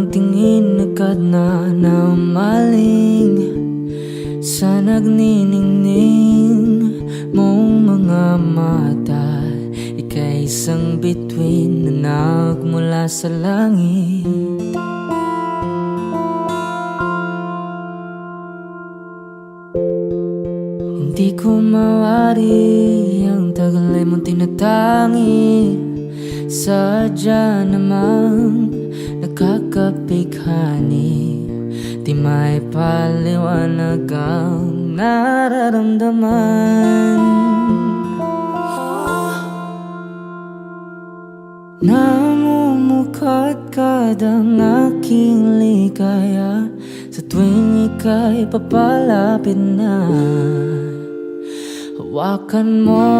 tingin agad na namaling sa nagniningning mong mga mata. Ika'y isang bituin na nagmula sa langit. Hindi ko mawari ang tagal ay mong tinatangi. Sadya namang nakakapighani, di may paliwanag ang nararamdaman. Namumukadkad ang aking ligaya sa tuwing ika'y papalapit na. Hawakan mo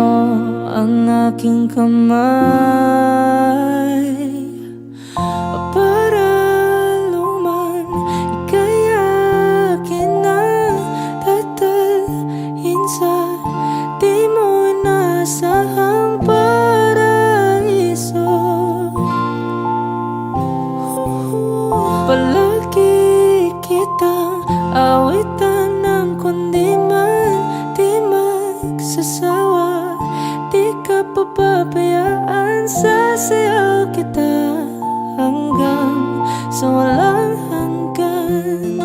ang aking kamay para luman ika'y akin na tatalhin sa di mo inasahang paraiso. Palagi kitang awitan ng kundi man di magsasawa. Di ka pababayaan, sasayaw kita hanggang sa walang hanggan.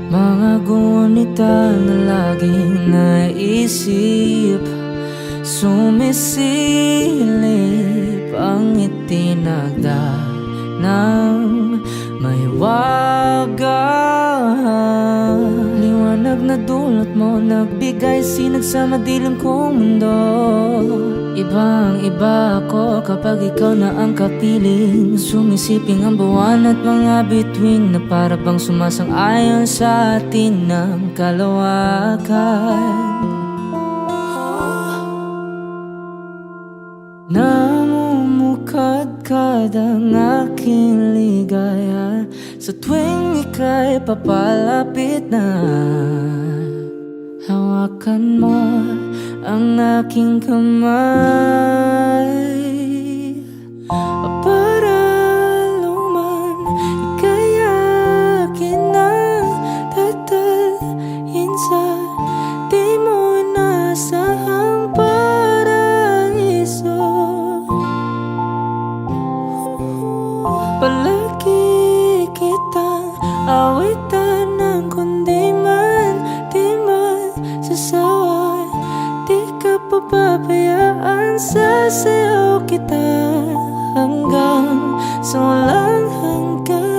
Mga gunita na laging naisip, sumisilip ang itinagda ng may waga. Liwanag na dulot mo, nagbigay sinag sa madilim kong mundo. Ibang iba ako kapag ikaw na ang kapiling. Sumisiping ang buwan at mga bituin na para bang sumasang-ayon sa atin ng kalawakan. Namumukadkad ang aking ligaya sa tuwing ika'y papalapit na. Hawakan mo ang aking kamay para luman ika'y akin na tatalhin sa di mo inasahang paraiso. Palagi kitang awitan ng kundi man di magsasawa. Di ka pababayaan, sasayaw kita hanggang sa walang hanggan.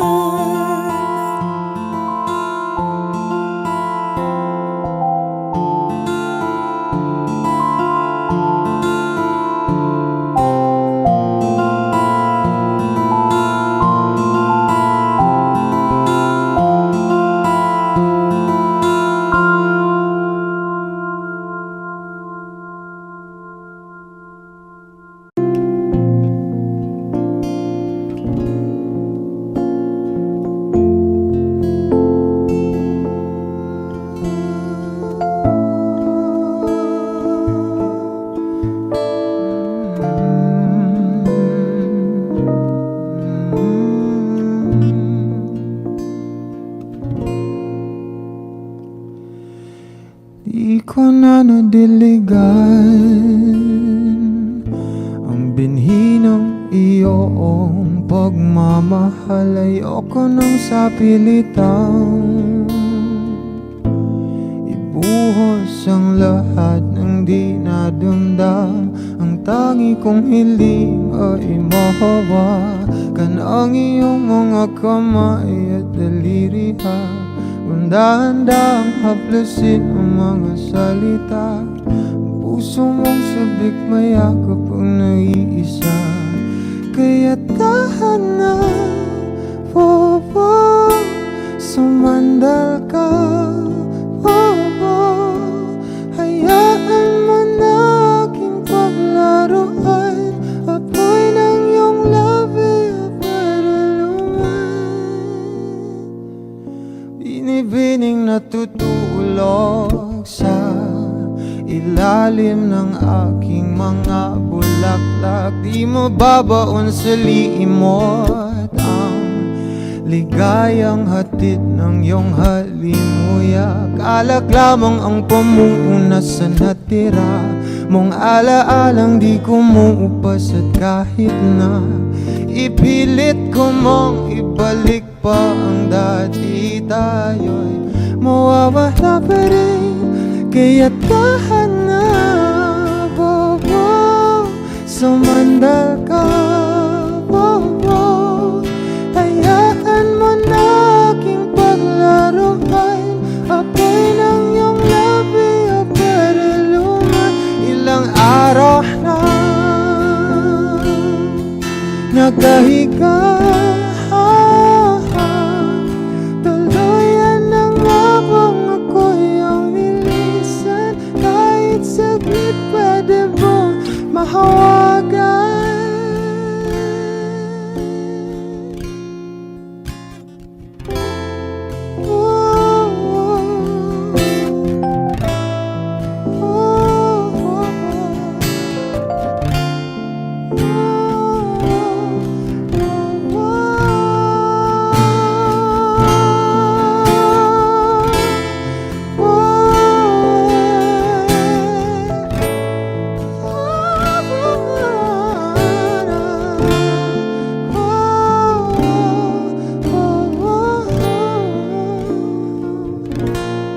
Di ko na nadiligan ang binhi ng iyong pagmamahal. Ayoko nang sa pilitan ibuhos ang lahat ng di nadamdam. Ang tangi kong hiling ay mahawakan ang iyong mga kamay at daliri. Dahan-dahang haplusin ang mga salita. Ang puso mong sabik mayakap ang naiisa. Kaya tahan na, sumandal ka. Hayaan mo na aking paglaruan. Apoy ng iyong labi para luman. Binibining natutulog sa ilalim ng aking mga bula. bulaklak, di mo babaon sa liimot ang ligayang hatid ng iyong halimuyak. Alak lamang ang pamuuna sa natira mong alaalang di kumuupas. At kahit na ipilit ko mong ibalik pa ang dati, tayo'y mawawala pa rin. Kaya't kahanap, sumandal ka, hayaan mo na aking paglaruan. Apoy ng iyong labi o paraluman. Ilang araw na nakahiga, tuluyan ng abang ako'y ang nilisan. Kahit saglit pwede mong mahawagan.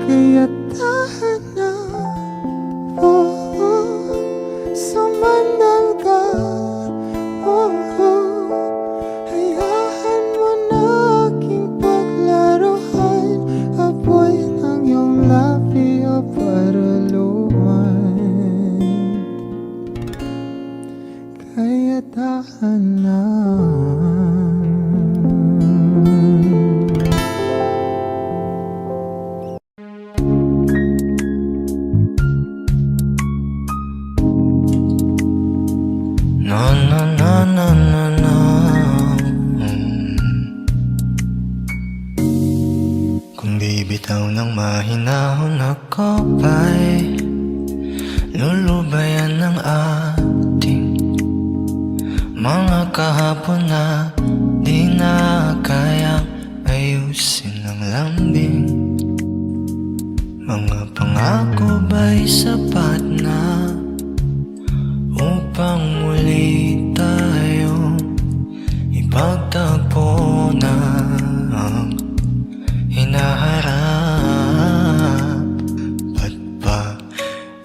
Kaya't tahan na, sumandal ka, hayaan mo na aking paglaruan. Apoy ng iyong labi o paraluman. Kaya't tahan na. Na na na na na na. Kung di bitaw ng mahinahon ako ba'y lulubayan ng ating mga kahapon na di na kayang ayusin ng lambing. Mga pangako ba'y sapat na upang muli tayong ipagtagpo na ang hinaharap? Ba't ba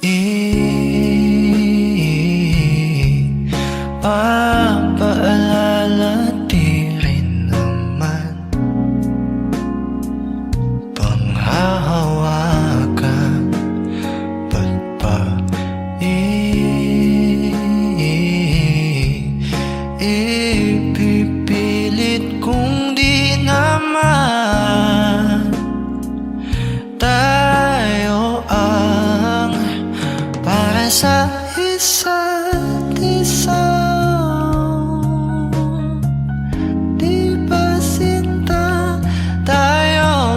ipapaalala di rin naman panghahawakan? Ba't ba ipipilit kung di naman tayo ang para sa isa't isa? Di ba sinta tayo?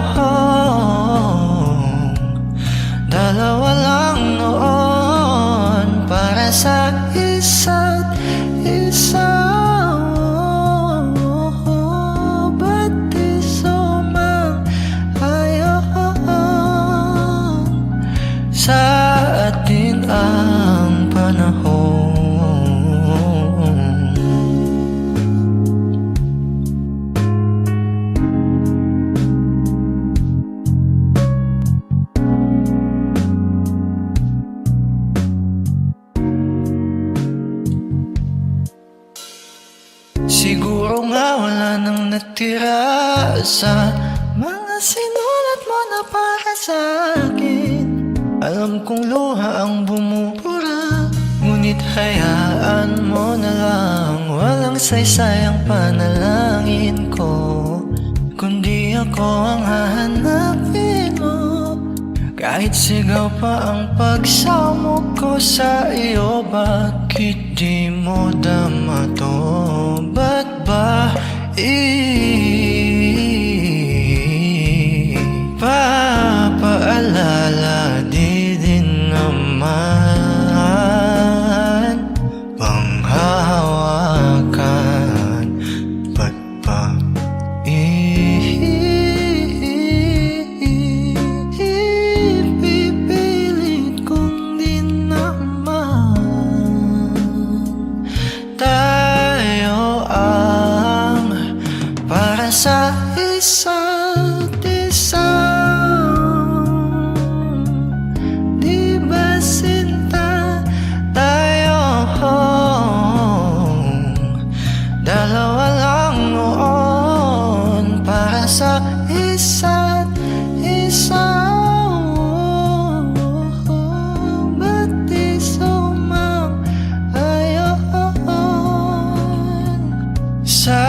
Dalawa lang noon para sa isa't isa. Ba't di sumang-ayon sa atin ang panahon? Siguro nga wala nang natira sa mga sinulat mo na para sa akin. Alam kong luha ang bumubura, ngunit hayaan mo na lang. Walang saysay ang panalangin ko, kundi ako ang hahanapin mo. Kahit sigaw pa ang pagsamo ko sa iyo, bakit di mo dama to? Ba't ba papaalala di din naman isa't isa. Ba't di sumang-ayon? Sa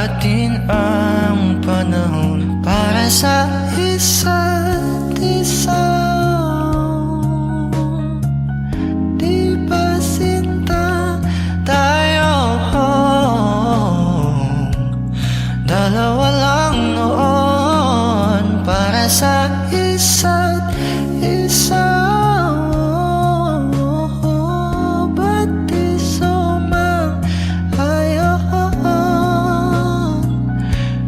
atin ang panahon para sa isa't isa. Di ba sinta tayo? Dalawa lang noon para sa isa't isa. Ba't di sumang-ayon?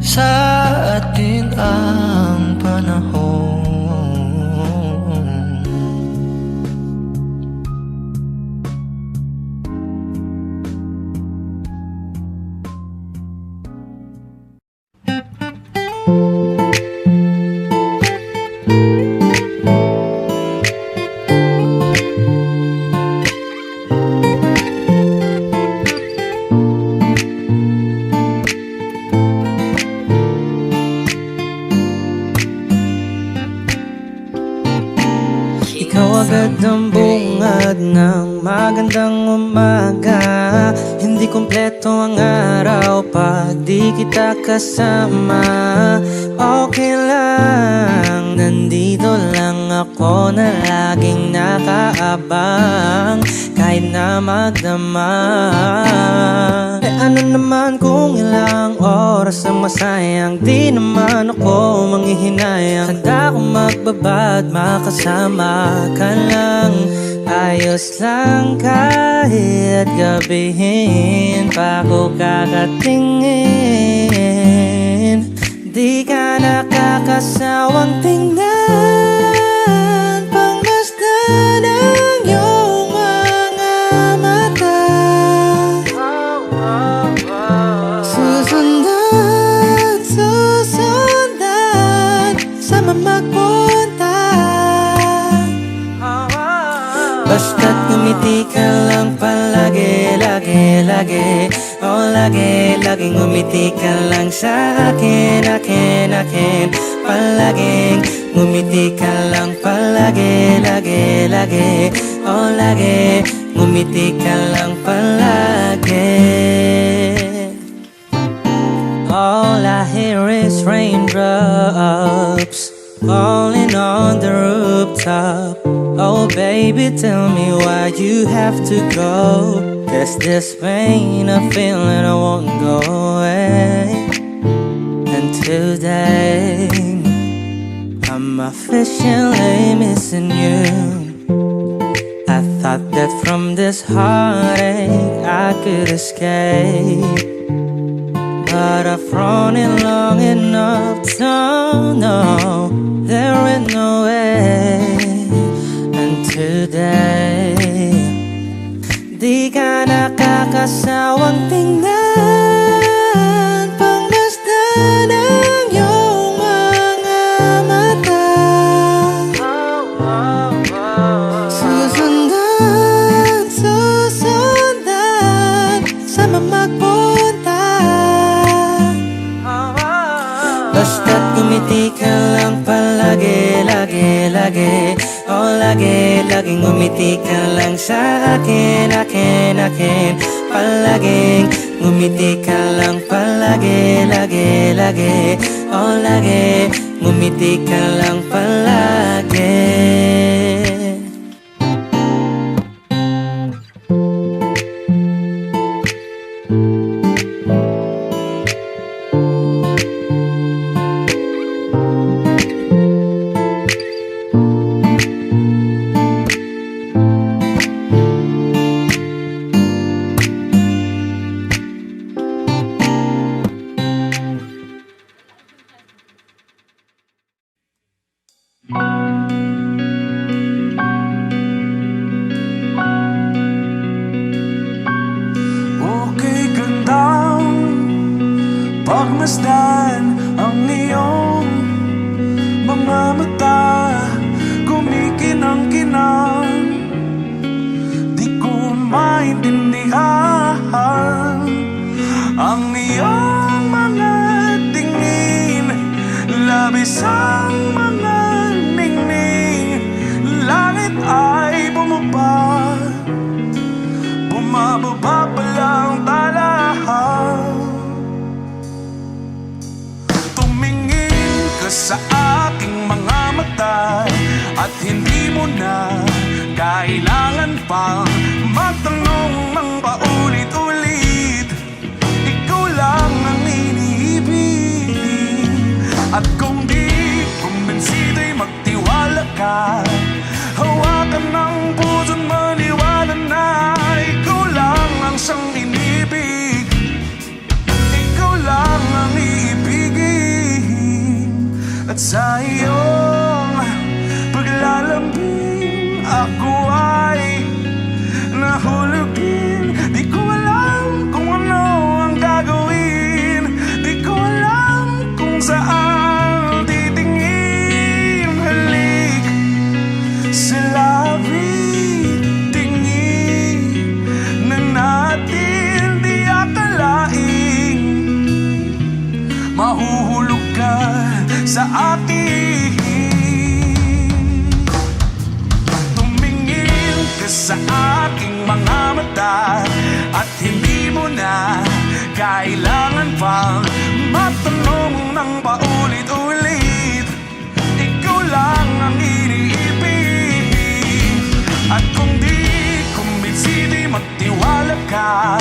Sa atin ang panahon. Ikaw agad ang bungad ng magandang umaga. Hindi kumpleto ang araw pag di kita kasama. Okay lang, nandito lang ako na laging nakaabang kahit na magdama. Ano naman kung ilang oras ang masayang, di naman ako manghihinayang. Handa akong magbabad, makasama ka lang. Ayos lang kahit gabihin pa ako kakatingin. Di ka nakakasawang tingnan, pangmasdan ang iyong mga mata. Susundan, susundan, sama magpunta. Basta't ngumiti ka lang palagi, lagi, lagi. Oh, lagi, laging ngumiti ka lang sa akin, akin, akin. Palaging ngumiti ka lang palagi, lagi, lagi. Oh, lagi, ngumiti ka lang palagi. All I hear is raindrops falling on the rooftop. Oh baby, tell me why you have to go. There's this pain, a feeling I won't go away. And today I'm officially missing you. I thought that from this heartache I could escape, but I've thrown it long enough to know there ain't no way. And today, di ka nakakasawang tingnan, pangmasdan ang iyong mga mata. Susundan, susundan, sama magpunta. Basta't ngumiti ka lang palagi, lagi, lagi. Oh, lagi, laging ngumiti ka lang sa akin, akin, akin. Palaging ngumiti ka lang palagi, lagi, lagi. Oh, lagi, ngumiti ka lang palagi. Okay, gandang pagmasdan ang iyong mga mata, kumikinang-kinang. Di ko maintindihan ang iyong mga tingin, labis ang mga ningning. Langit ay bumaba, bumababa pa lang talahan. Tumingin ka sa aking mga mata at hindi mo na kailangan pang magtanong ng paulit-ulit. Ikaw lang ang iniibig. At kung di kumbinsido'y magtiwala ka, hawakan ng puso't maniwala na ikaw lang ang siyang inibig. Ikaw lang ang iibigin. At sa iyong paglalambing ako ay nahulugin. Di ko alam kung ano ang gagawin, di ko alam kung saan titingin. Halik sa labi, tingin na natin di akalain mahuhulog ka sa akin. Tumingin ka sa aking mga mata at hindi mo na kailangan pang matanong ng paulit-ulit. Ikaw lang ang iniibig. At kung di kumbinsido'y magtiwala ka,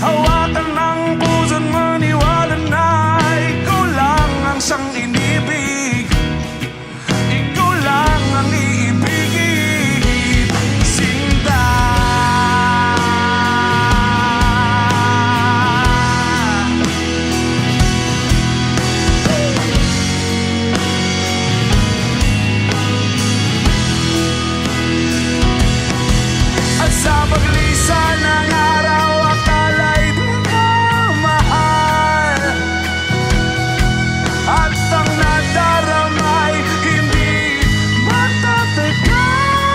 hawakan ng puso't maniwala na ikaw lang ang siyang inibig. Ikaw lang ang iibigin. Sinta. At sa paglisan ng araw, akala'y di ka mahal. At ang nadaramay hindi matatagal.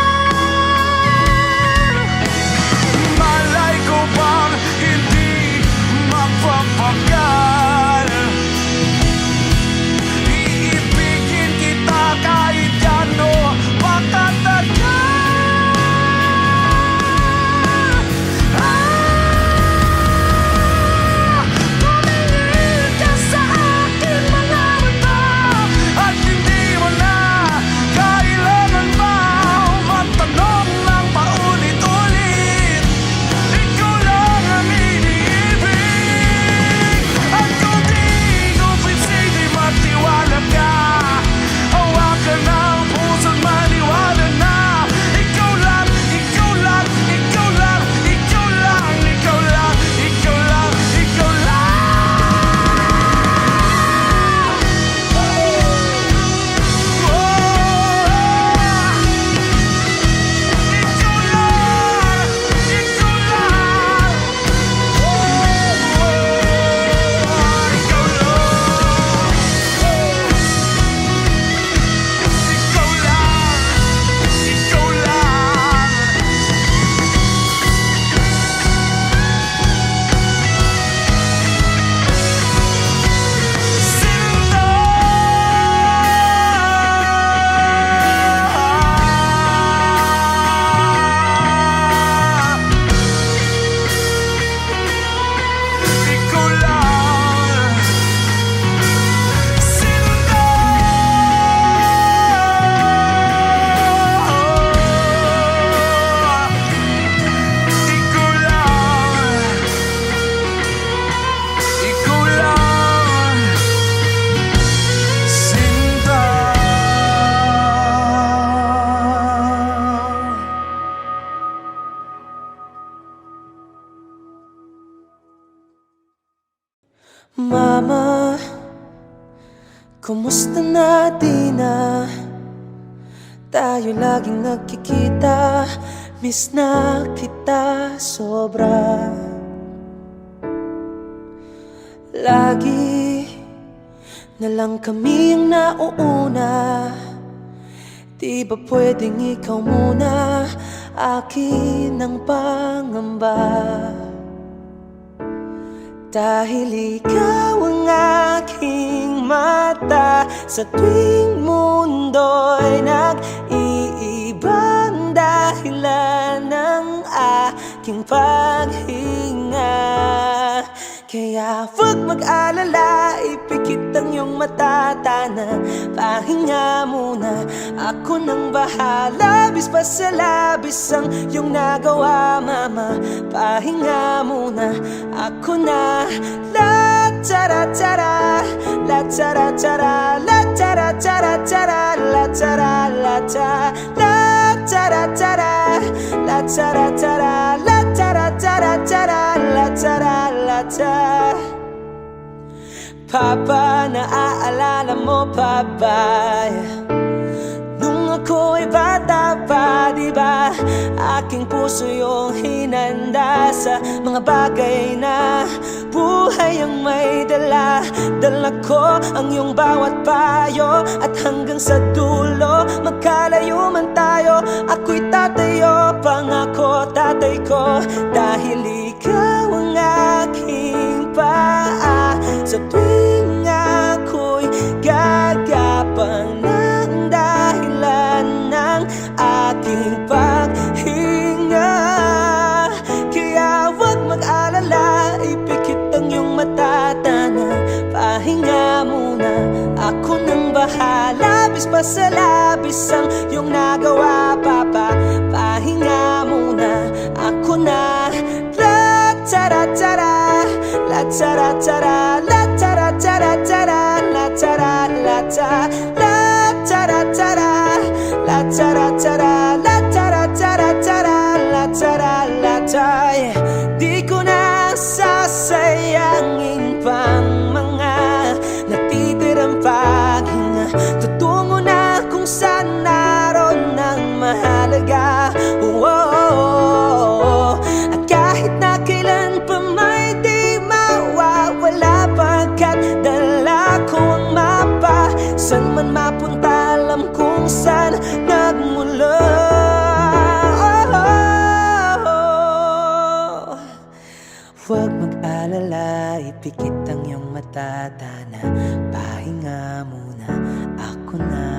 Malay ko bang hindi magpapagal. Iibigin kita kahit gaano pakatagal. Tumingin ka sa aking mga mata at hindi mo na kailangan pa magtanong ng paulit-ulit. Ikaw lang ang iniibig. At kung di kumbinsido'y magtiwala ka, hawakan ng puso't maniwala na ikaw lang, ikaw lang, ikaw lang, ikaw lang, ikaw lang, ikaw lang, ikaw Mama, kumusta na di na tayo laging nagkikita? Miss na kita sobra. Lagi na lang kami ang nauuna. Di ba pwedeng ikaw muna? Akin ang pangamba. Dahil ikaw ang aking mata sa tuwing mundo'y nag-iibang dahilan ng aking paghinga. Kaya huwag mag-alala, ipikit ang iyong mata, Tana, pahinga muna. Ako nang bahala, bis pa sa labis ang iyong nagawa, Mama. Pahinga muna, ako na. La tara tara, la tara tara, la tara tara tara, la tara la ta, la tara tara, la tara tara, la tara tara tara, la tara la ta. Papa, naaalala mo pa ba? Nung ako'y bata pa, diba? Aking puso yung hinanda sa mga bagay na buhay ang may dala. Dala ko ang iyong bawat payo, at hanggang sa dulo, magkalayo man tayo, ako'y tatayo, pangako tatay ko. Dahil ikaw ang aking paa sa tuwing ako'y gagapang ng dahilan ng aking paghinga. Kaya huwag mag-alala, ipikit ang iyong mata, Tana, pahinga muna. Ako nang bahala, bis pa sa labis ang iyong nagawa, Papa. Pahinga muna, ako na. La tara tara, la tara tara, la tara tara tara, la tara la ta, la tara tara, la tara tara, la tara tara tara, la tara la ta. Di ko na sasayangin pang mga natitirang paghinga. Tutungo na kung saan naroon ng mahalaga. At kahit na kailan pa may di mawawala, pagkat dala ko ang mapa. San man mapunta, alam kung saan nagmula. Huwag mag-alala, ipikit ang iyong mata, Tana, pahinga muna, ako na.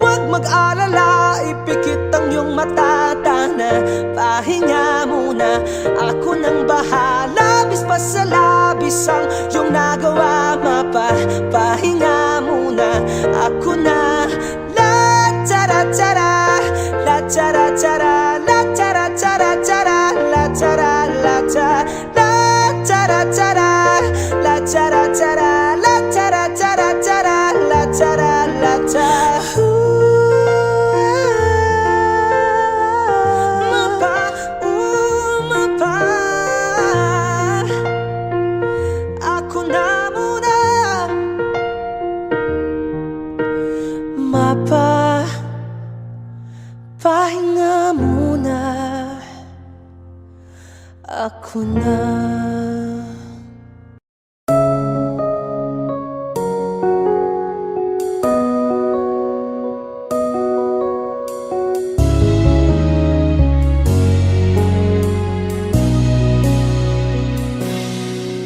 Huwag mag-alala, ipikit ang iyong mata, Tana, pahinga muna. Ako nang bahala, bis pa sa labis ang iyong nagawa, Mapa. Pahinga muna, ako na. La tara tara, la tara tara, la tara tara tara, la tara la ta, la tara tara, la tara tara, la tara tara tara, la tara la ta. Mapa, pahinga muna, ako na.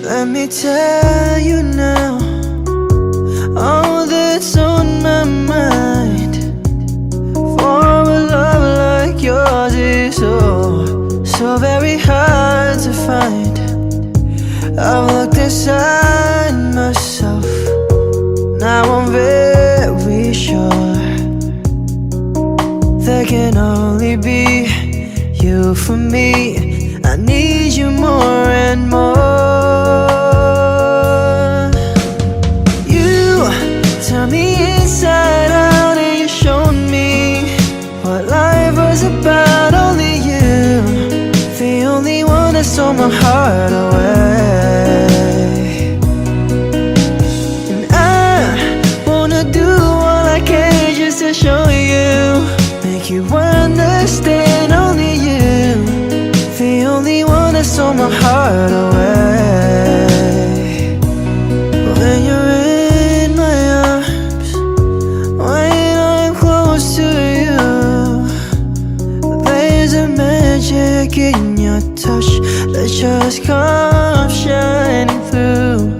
Let me tell you now, all that's on my mind. For a love like yours is so very hard to find. I've looked inside myself, now I'm very sure there can only be you for me. I need you more and more. Turn me inside out and you showed me what life was about. Only you, the only one that stole my heart away. And I wanna do all I can just to show you, make you understand. Only you, the only one that stole my heart away. When you're in my arms, when I'm close to you, there's a magic in your touch that just comes shining through.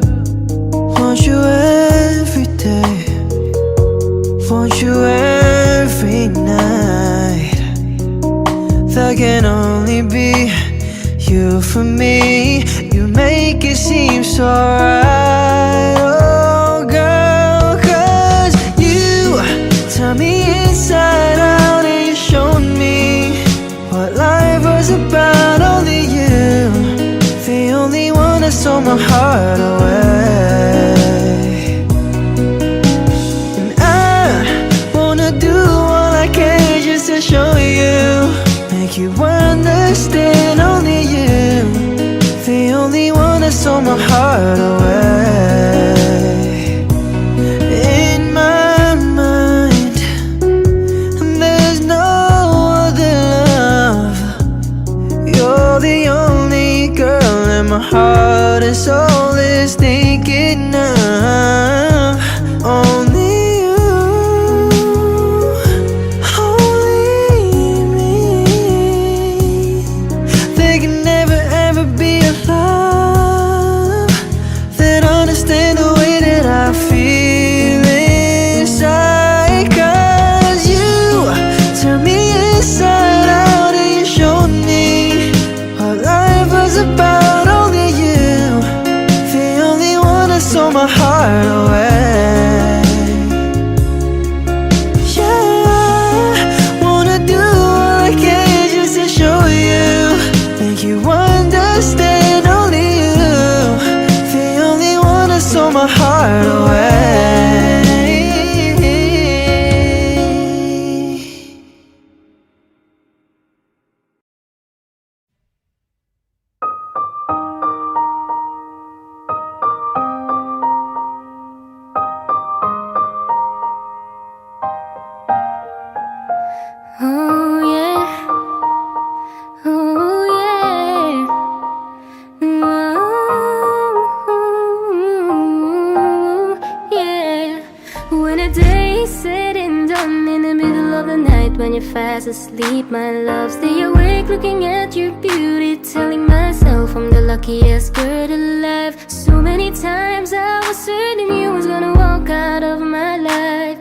when you're fast asleep, my love. Stay awake looking at your beauty, telling myself I'm the luckiest girl alive. So many times I was certain you was gonna walk out of my life.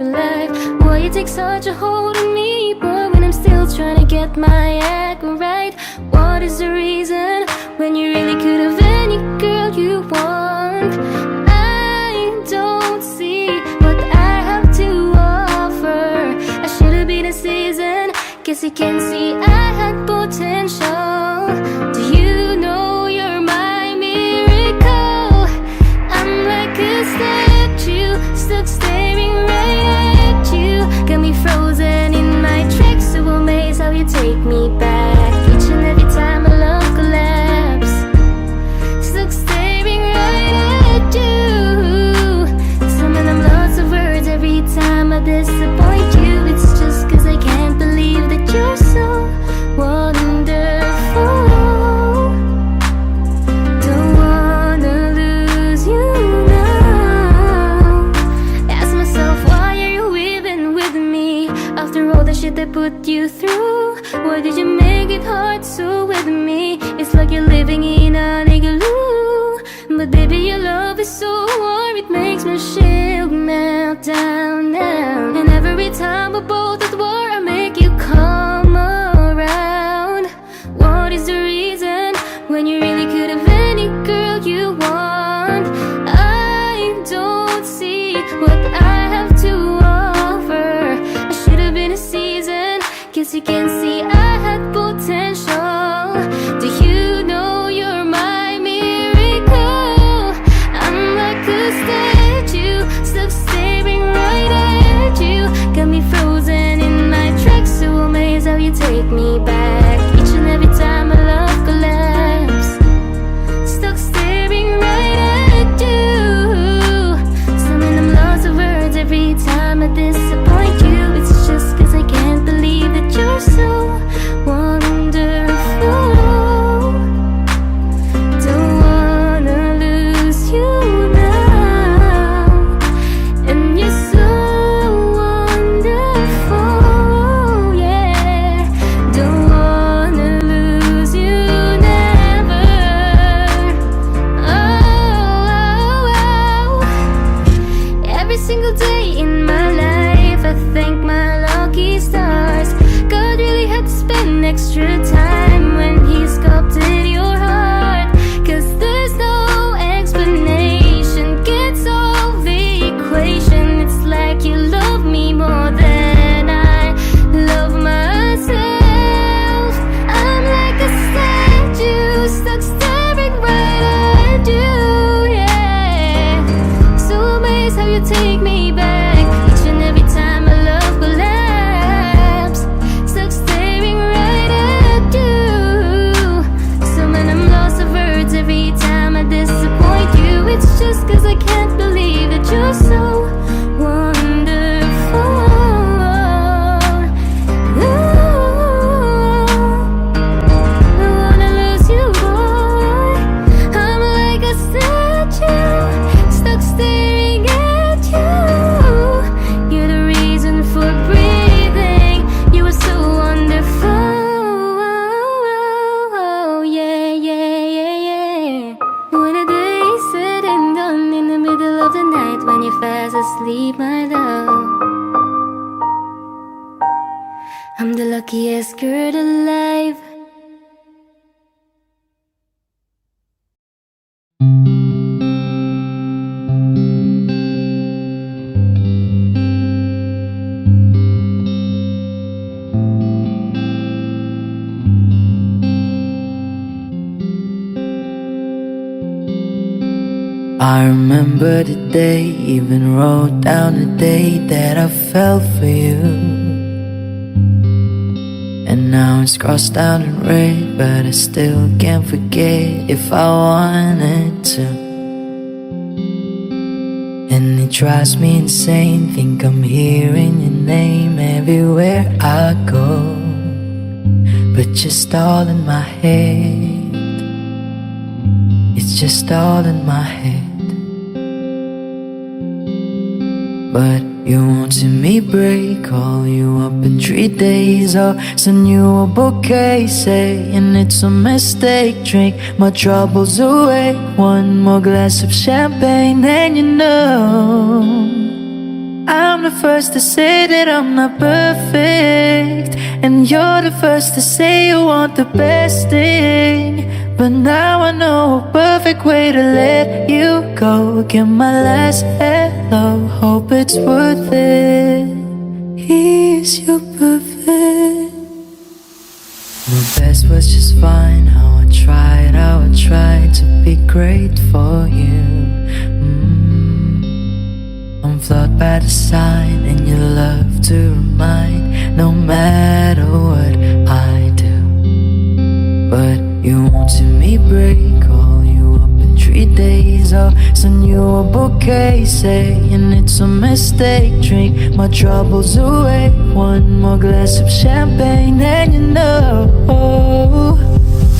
Why you take such a hold on me, but when I'm still trying to get my act right? What is the reason when you really could have any girl you want? I don't see what I have to offer. I should have been a season, guess you can see I had potential. Do you know you're my miracle? I'm like a statue, stuck staring right at you. Got me frozen in my tracks, so amazed how you take me back. Each and every time my love collapse, stuck staring right at you. Summon I'm lots of words every time I disappoint you. It's just cause I can't believe that you're so wonderful. Don't wanna lose you now. Ask myself, why are you even with me? After all the shit I put you through, why did you make it hard so with me? It's like you're living in an igloo. But baby, your love is so warm, it makes my shield melt down now. And every time we're both at war, I make you come around. What is the reason when you really could have any girl you want? I don't see what I have to offer. I should have been a season, guess you can see I had potential. Do you know you're my miracle? I'm like a statue, stuck staring right at you. Got me frozen in my tracks, so amazed how you take me back. Each and every time my love collapse, stuck staring right at you. Summon I'm lots of words every time I disappoint you. It's just cause I can't believe that you're so wonderful. Don't wanna lose you now. And you're so wonderful, yeah. Don't wanna lose you never. Oh. Every single day in my life, I thank my lucky stars. God really had to spend extra time when he sculpted your heart. Cause there's no explanation, can't solve the equation. It's like you love me more than I love myself. I'm like a statue, stuck staring right at you, yeah. So amazed how you take me back. Each and every time my love collapse, stuck staring right at you. Summon I'm lost of words every time I disappoint you. It's just cause I can't believe that you're so wonderful. Ooh, I wanna lose you, boy. I'm like a statue, stuck staring at you. You're the reason for breathing. You were so wonderful. Yeah, yeah, yeah, yeah. When the day is said and done, in the middle of the night, when you're fast asleep, my love, I'm the luckiest girl alive. I remember the day, even wrote down the day that I fell for you. And now it's crossed out in red, but I still can't forget if I wanted to. And it drives me insane, think I'm hearing your name everywhere I go. But just all in my head, it's just all in my head. But you won't see me break. Call you up in 3 days, I'll send you a bouquet, saying it's a mistake. Drink my troubles away, one more glass of champagne, then you know I'm the first to say that I'm not perfect, and you're the first to say you want the best thing. But now I know a perfect way to let you go. Get my last hello, hope it's worth it. Here's your perfect. My best was just fine. How I tried to be great for you. I'm flawed by design, and you love to remind, no matter what I do. But you won't see me break. Call you up in 3 days, I'll send you a bouquet, saying it's a mistake. Drink my troubles away, one more glass of champagne, and you know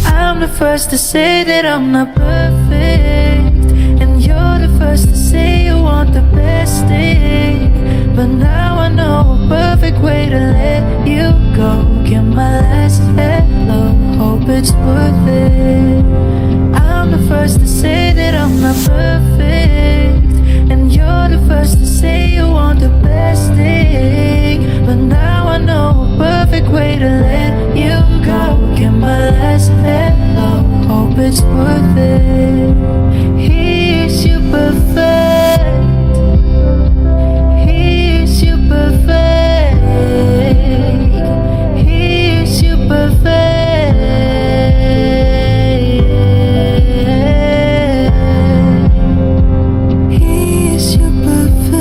I'm the first to say that I'm not perfect, and you're the first to say you want the best thing. But now I know a perfect way to let you go. Get my last hello, hope it's worth it. I'm the first to say that I'm not perfect, and you're the first to say you want the best thing. But now I know a perfect way to let you go. Get my last hello, hope it's worth it. Here's your perfect. Here's your perfect. Here's your perfect. Here's your perfect.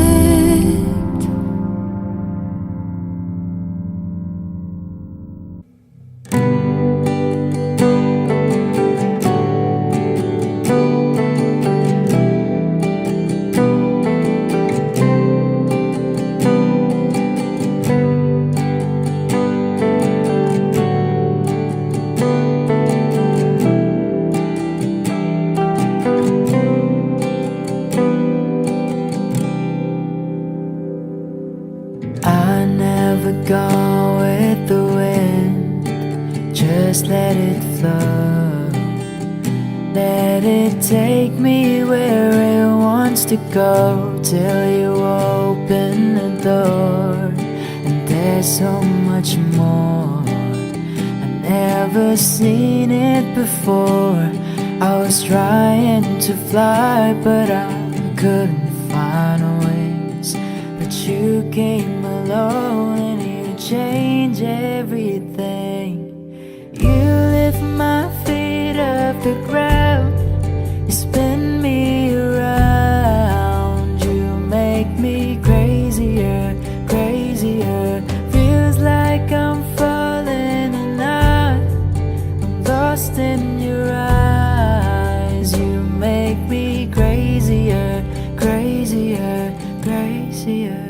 I never go with the wind, just let it flow. Let it take me where it wants to go, till you open the door. And there's so much more, I've never seen it before. I was trying to fly, but I couldn't find ways. But you came along and you changed everything. You lift my feet off the ground, you spin me around. You make me crazier, crazier. Feels like I'm falling and I'm lost in your eyes. You make me crazier, crazier, crazier.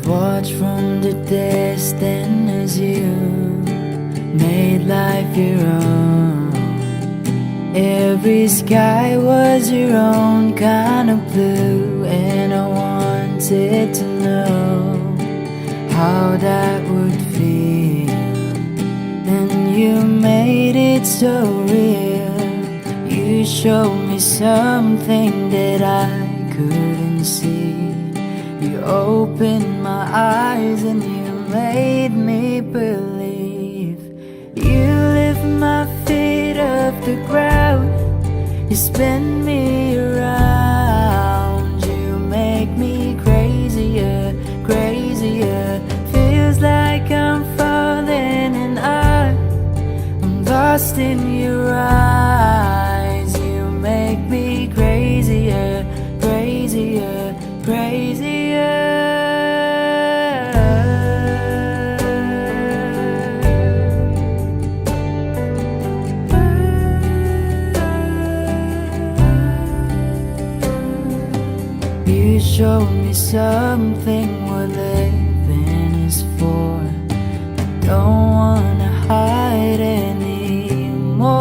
Watch from the distance as you made life your own. Every sky was your own kind of blue, and I wanted to know how that would feel. And you made it so real. You showed me something that I couldn't see. You opened my eyes and you made me believe. You lift my feet off the ground, you spin me around. You make me crazier, crazier. Feels like I'm falling and I'm lost in your eyes. You make me crazier, crazier, crazier. something worth living is for. Don't wanna hide anymore.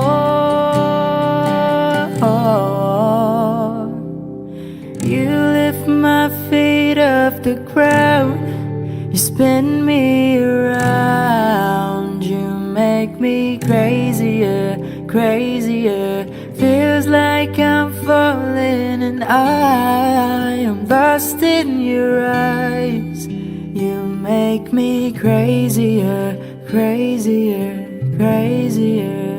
You lift my feet off the ground, you spin me around, you make me crazier, crazier. Feels like I'm falling and I am lost in your eyes. You make me crazier, crazier, crazier.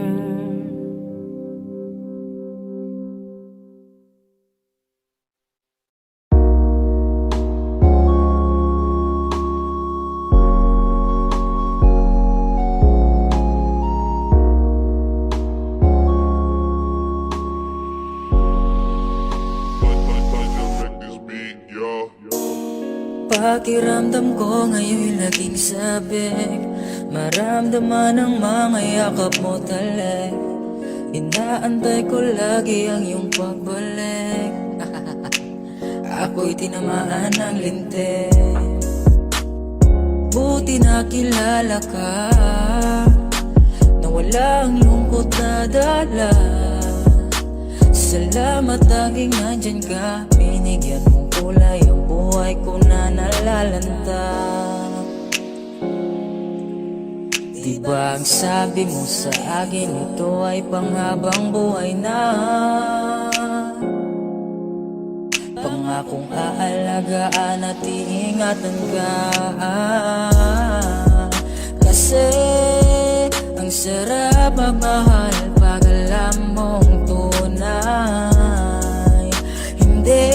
Pakiramdam ko ngayon'y laging sabik, maramdaman ang mga yakap mo talik. Inaantay ko lagi ang iyong pagbalik. Ako'y tinamaan ng lintik, buti nakilala ka, na walang lungkot na dala. Salamat laging nandyan ka, binigyan mong kulay ang buhay ko na nalalanta. Diba ang sabi mo sa akin, ito ay panghabang buhay na, pangakong aalagaan at iingatan ka. Kasi ang sarap magmahal pag alam mong tunay. Hindi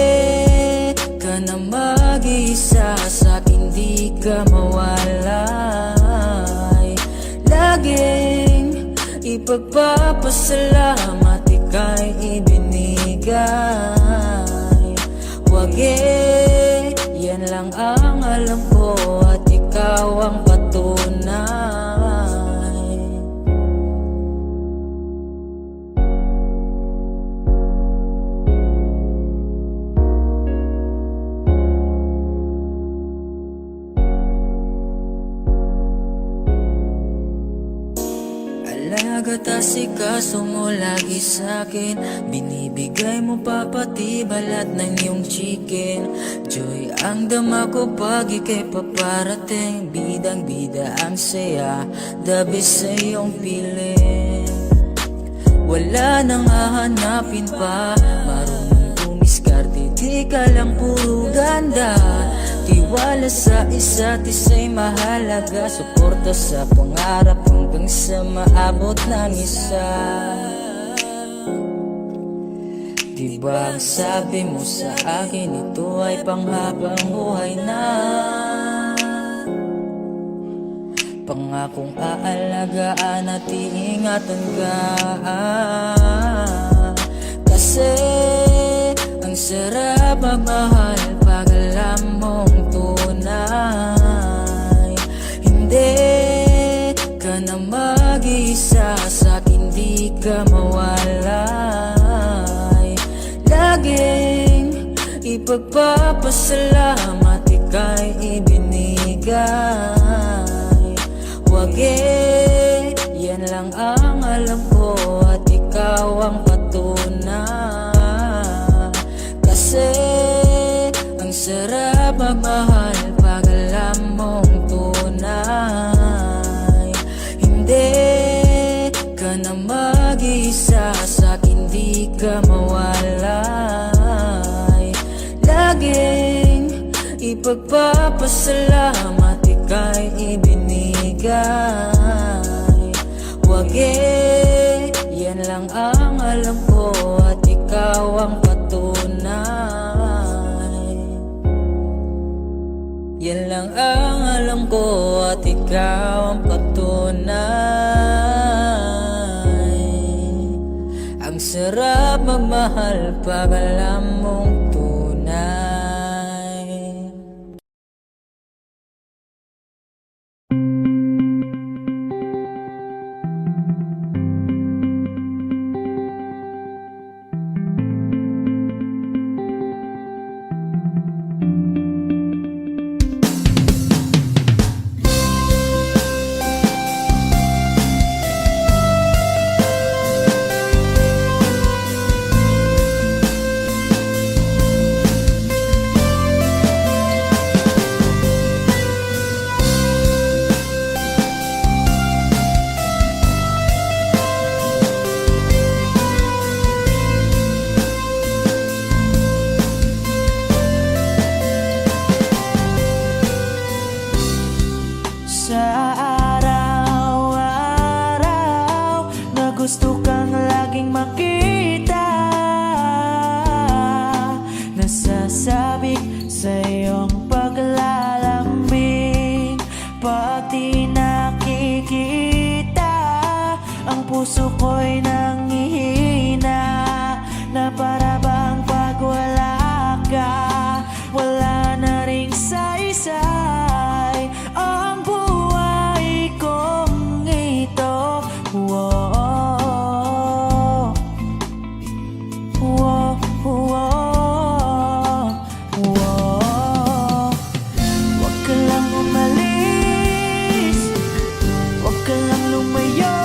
ka na mag-iisa, sa'kin di ka mawalay. Laging ipagpapasalamat ika'y ibinigay. Wag yan lang ang alam ko at ikaw ang patunay. Alagat asikaso mo lagi sa'kin, binibigay mo pa pati balat ng iyong chicken. Joy ang dama ko pag ika'y paparating, bidang bida ang saya, the best sa iyong piling. Wala nang hahanapin pa, marunong tumiskarte, di ka lang puro ganda. Tiwala sa isa't isa'y mahalaga, suporta sa pangarap hanggang sa maabot ng isa. Diba ang sabi mo sa akin, ito ay panghabang buhay na, pangakong aalagaan at iingatan ka. Kasi ang sarap magmahal pag alam mong tunay. Hindi ka na mag-iisa, sa'kin di ka mawalay. Laging ipagpapasalamat ika'y ibinigay. Wag yan lang ang alam ko at ikaw ang patunay. Kasi ang sarap magmahal pag alam mong tunay. Hindi ka na mag-iisa, sa'kin di ka mawalay. Laging ipagpapasalamat ika'y ibinigay. Wag yan lang ang alam ko at ikaw ang patunay. Yan lang ang alam ko at ikaw ang patunay. Ang sarap magmahal pag alam mong tunay. gusto kang laging makita. Nasasabik sa iyong paglalambing. Pag di nakikita, ang puso ko'y nangihina. Na para bang pag wala ka, wala na ring saysay ang buhay kong ito. Whoa, whoa, whoa, whoa. Huwag ka lang umalis, huwag ka lang lumayo.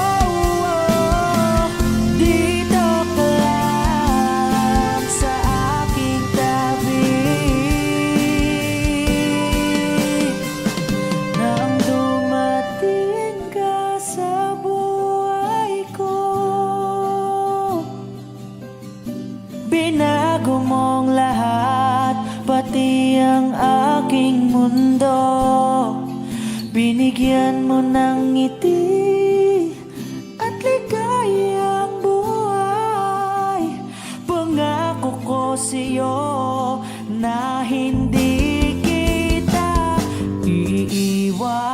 Dito ka lang sa aking tabi. Nang dumating ka sa buhay ko, binago mong lahat, pati ang aking mundo. Binigyan mo ng ngiti at ligayang buhay. Pangako ko sa'yo na hindi kita iiwan.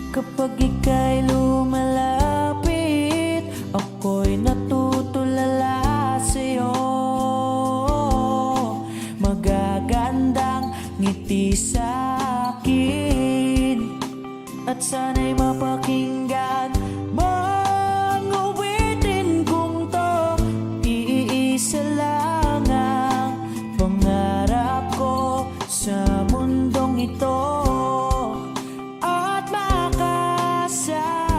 Kapag ika'y lumalapit, ako'y natutulala sa'yo. Magagandang ngiti sa'kin, at sana'y mapakinggan mong awitin kong to. Iisa lang ang pangarap ko sa mundong ito, at makasama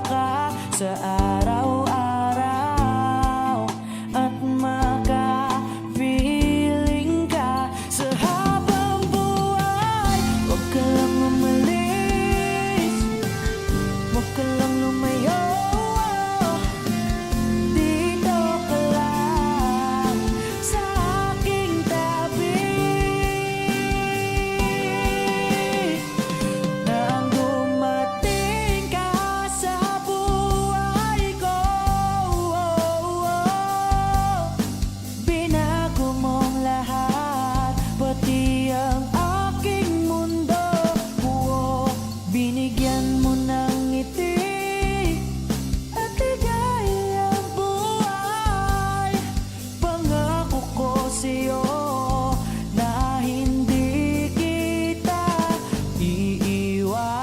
ka sa araw-araw, at makapiling ka sa habang buhay. Huwag ka lang umalis, huwag ka lang lumayo. Dito ka lang sa aking tabi. Nang dumating ka sa buhay ko, binago mong lahat, pati ang aking mundo. Binigyan mo ng ngiti at ligayang buhay. Pangako ko sa'yo na hindi kita iiwan.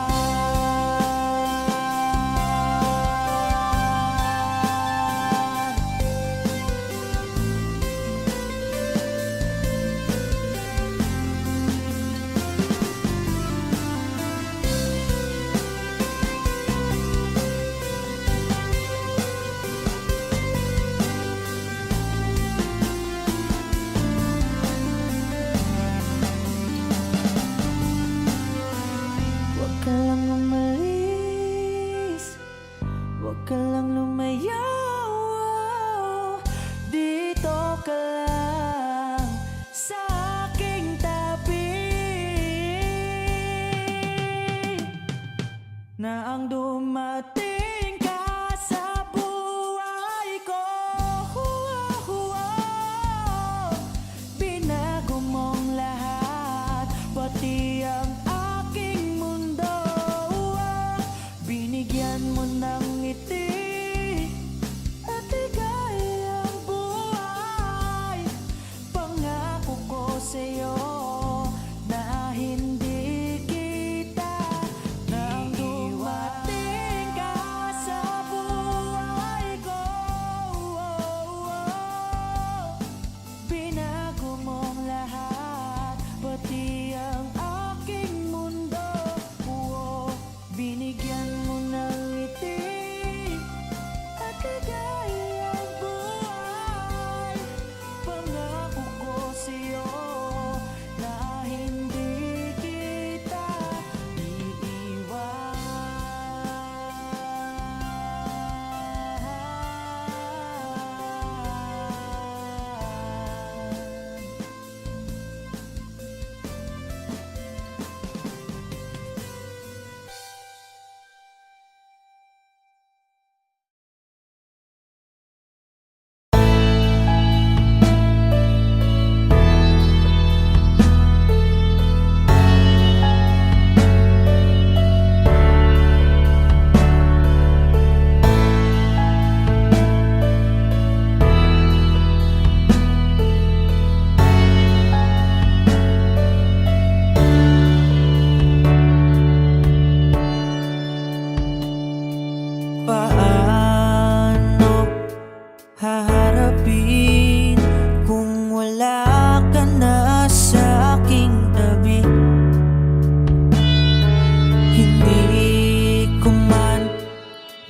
Huwag ka lang umalis, huwag ka lang lumayo. Dito ka lang sa aking tabi. Na ang dumating ka sa buhay ko, binago mong lahat, pati ang aking mundo. Binigyan mo ng ngiti at ligayang buhay. Pangako ko sa'yo na hindi kita nang dumating ka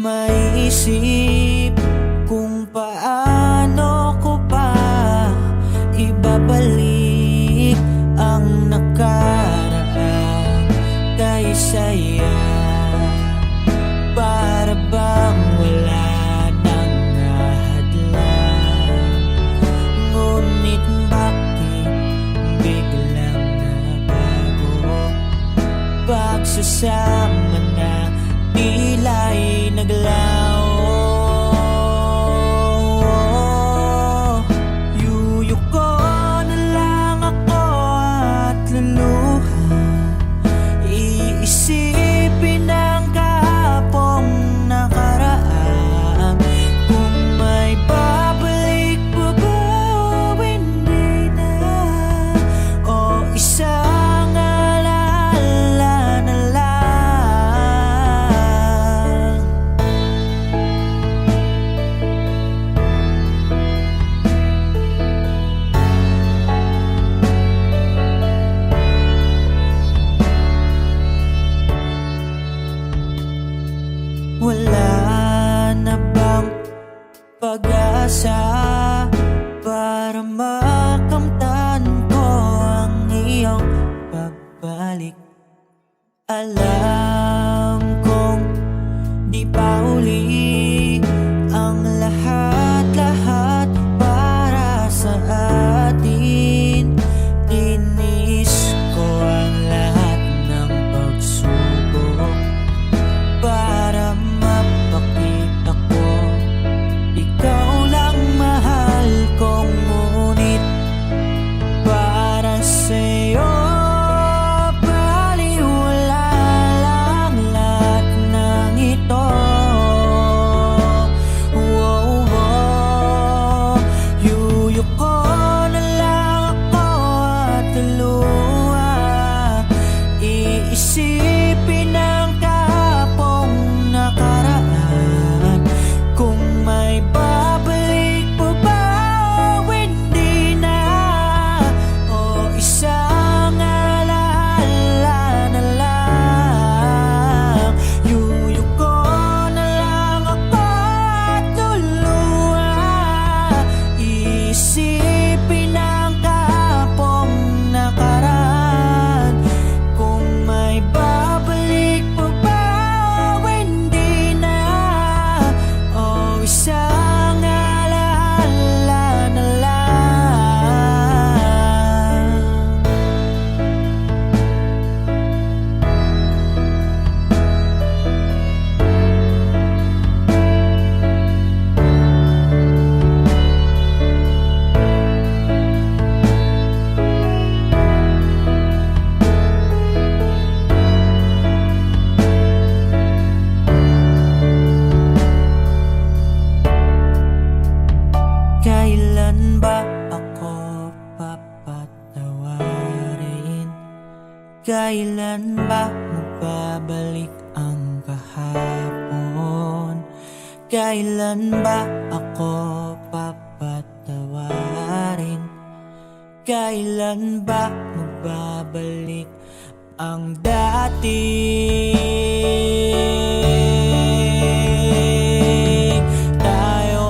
Maisip kung paano ko pa ibabalik ang nakaraan kay saya. Para bang wala nang nahadlang, ngunit bakit biglang nabago? Pagsasama na tila'y naglaho. Yuyuko na lang ako at luluha, iisipin ang kahapong nakaraan. Kung may babalik pa ba o hindi na, o isang alaala na lang. Wala na bang pag-asa para makamtan ko ang iyong pagbalik? Alam kong di pa uli ang lahat-lahat para sa atin. Tinis ko ang lahat ng pagsubok para mapakita ko ikaw lang mahal ko. Ngunit para sa'yo baliwala lang lahat ng ito. Yuyuko na lang ako at luluha, iisipin ang kahapong nakaraan. Kung may babalik pa ba o hindi na, o isang alaala na lang. Yuyuko na lang ako at luluha, iisipin ang kahapong nakaraan. Kung may babalik pa ba o hindi na, o isang alaala na lang. Kailan ba ako papatawarin? Kailan ba magbabalik ang kahapon? Kailan ba ako papatawarin? Kailan ba magbabalik ang dati? Tayo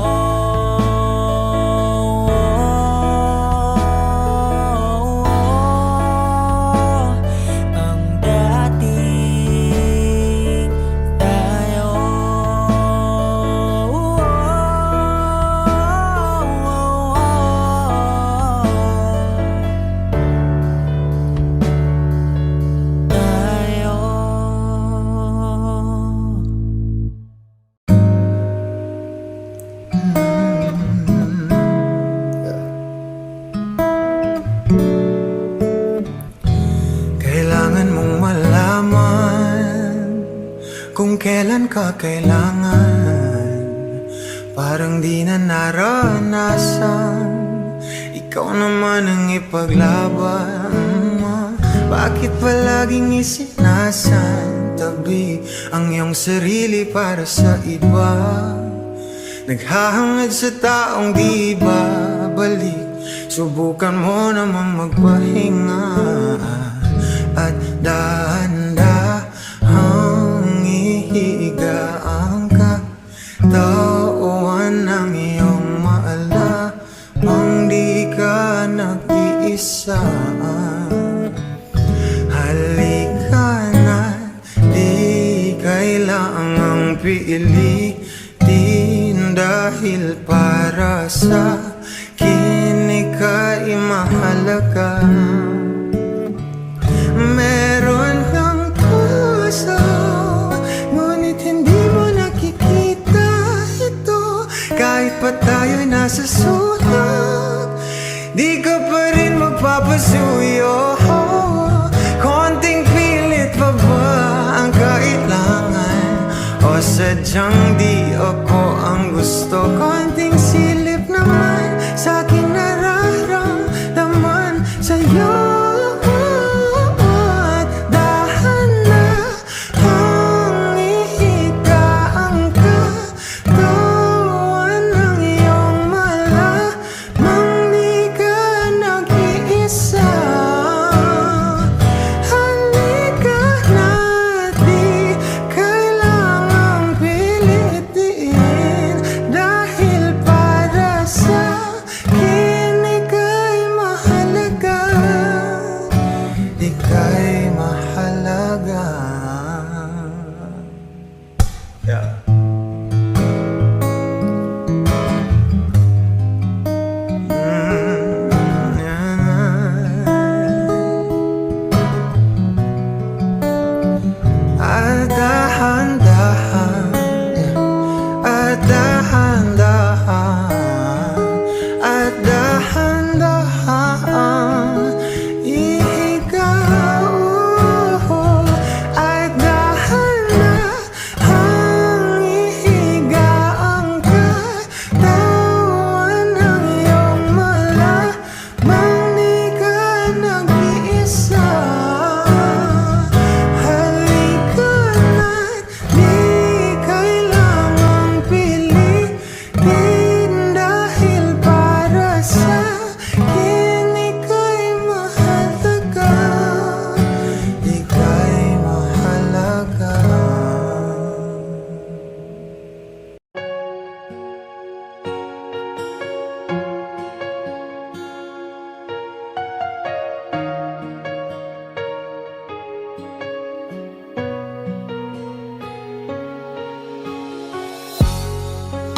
ang dati. Tayo Kailangan mong malaman kung kailan ka kailangan. Parang di na naranasan, ikaw naman ang ipaglaban. Bakit palaging isinasantabi ang iyong sarili para sa iba? Naghahangad sa taong di babalik. Subukan mo naman magpahinga at dahan-dahang ihiga ang pilitin dahil para sa akin ika'y mahalaga. Meron kang puso, ngunit hindi mo nakikita ito. Kahit pa tayo'y nasa sulok, di ka pa rin magpapasuyo. Konting pilit pa ba ang kailangan? O sadyang di ako ang gusto? Konting silip naman sa aking nararamdaman sa'yo. At dahan-dahang ihigaan ka, tawan ng iyong malamang di ka nag-iisa. Halika na't di kailangang pilitin dahil para sa akin ika'y mahalaga. Ika'y mahalaga. Yeah. At dahan-dahan, at dahan-dahan, at dahan-dahan ihigaw. At dahan-dahang ihigaan ka, tawan ng iyong malamang di ka nag-iisa. Halika na't di kailangang pilitin dahil para sa akin ika'y mahalaga. Ika'y mahalaga.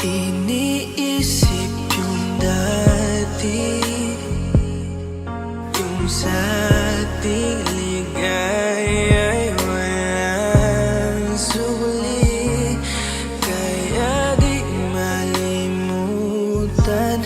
Iniisip yung dati, yung sa ating ligaya'y walang suli. Kaya di malimutan,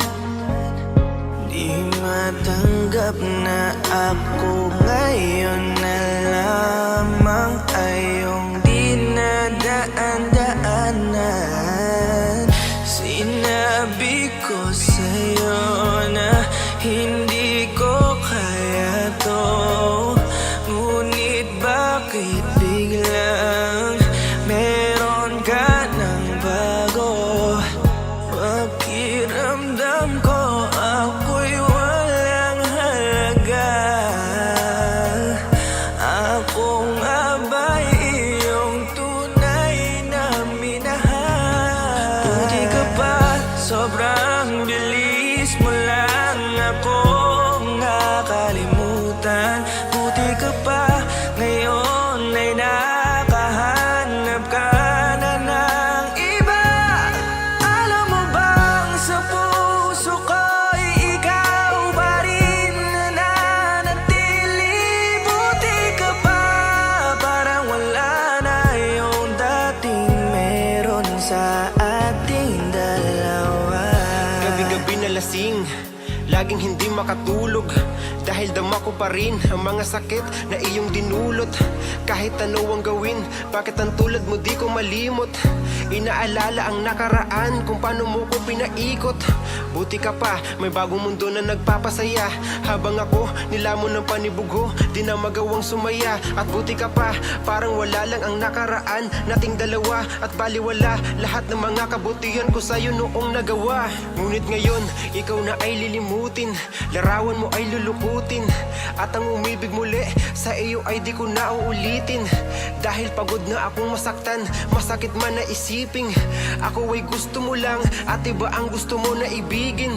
di matanggap na ako ngayon na lamang ay iyong dinadaan-daanan. Sinabi ko sa'yo na hindi ko kaya to, ngunit bakit biglang meron ka ng bago? Pakiramdam ko ako'y walang halaga. Ako nga ba'y iyong tunay na minahal? Buti ka pa, sobrang bilis mo lang akong nakalimutan. Buti ka pa, ngayon ay nakahanap ka na ng iba. Alam mo bang sa puso ko'y ikaw pa rin nananatili? Buti ka pa, parang wala na yung dating meron sa ating dalawa. Gabi-gabi na lasing, laging hindi makatulog, dahil dama ko pa rin ang mga sakit na iyong dinulot. Kahit ano ang gawin, bakit ang tulad mo di ko malimot? Inaalala ang nakaraan, kung paano mo ko pinaikot. Buti ka pa, may bagong mundo na nagpapasaya. Habang ako, nilamon ng panibugho, di na magawang sumaya. At buti ka pa, parang wala lang ang nakaraan nating dalawa. At baliwala lahat ng mga kabutihan ko sa'yo noong nagawa. Ngunit ngayon, ikaw na ay lilimutin, larawan mo ay lulukutin, at ang umibig muli sa iyo ay di ko na uulitin. Dahil pagod na akong masaktan, masakit man na isiping ako ay gusto mo lang at iba ang gusto mo na ibigin.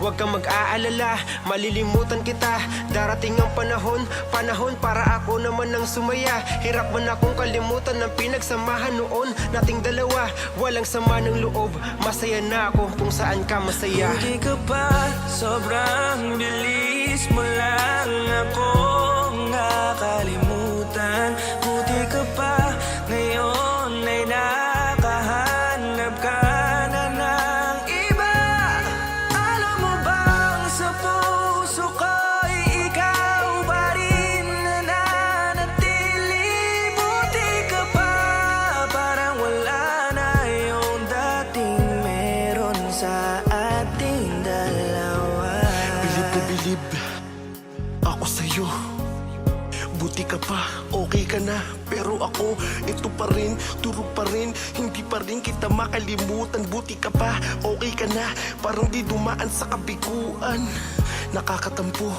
Huwag kang mag-aalala, malilimutan kita. Darating ang panahon, panahon para ako naman ang sumaya. Hirap man akong kalimutan ng pinagsamahan noon nating dalawa. Walang sama ng loob, masaya na ako kung saan ka masaya. Buti ka pa, sobrang bilis mo lang akong nakalimutan. Buti ka pa, ngayon ay nakahanap ka na ng iba. Alam mo bang sa puso ko'y ikaw pa rin nananatili. Buti ka pa, parang wala na yung dating meron sa ating dalawa. Bilib na bilib ako sa'yo. Buti ka pa, okay ka na. Pero ako, ito pa rin, turo pa rin. Hindi pa rin kita makalimutan. Buti ka pa, okay ka na. Parang di dumaan sa kabiguan. Nakakatampo,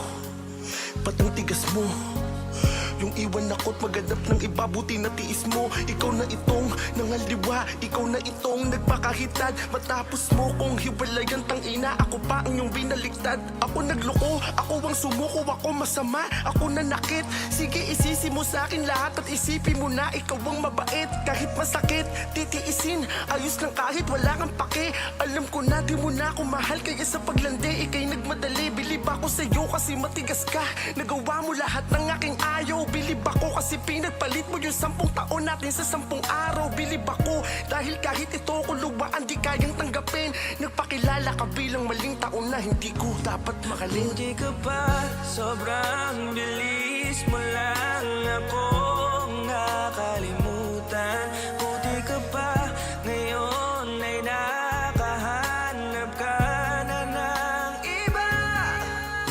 ba't ang tigas mo? Yung iwan ako't maghanap ng iba, buti na tiis mo. Ikaw na itong nangaliwa, ikaw na itong nagpakahitad. Matapos mo kong hiwalayan, tangina, ako pa ang iyong binaliktad. Ako nagloko, ako ang sumuko, ako masama, ako nanakit. Sige, isisi mo sa akin lahat at isipin mo na ikaw ang mabait. Kahit masakit, titiisin, ayos lang kahit wala kang pake. Alam ko na di mo na ako mahal, kaya sa paglandi ikay nagmadali. Bilib ako sa'yo kasi matigas ka, nagawa mo lahat ng aking ayaw. Bilib ako kasi pinagpalit mo yung 10 taon natin sa 10 araw. Bilib ako dahil kahit ito ko luwaan di kayang tanggapin. Nagpakilala ka bilang maling taon na hindi ko dapat makalin. Buti ka pa, sobrang bilis mo lang akong nakalimutan. Buti ka pa, ngayon ay nakahanap ka na ng iba.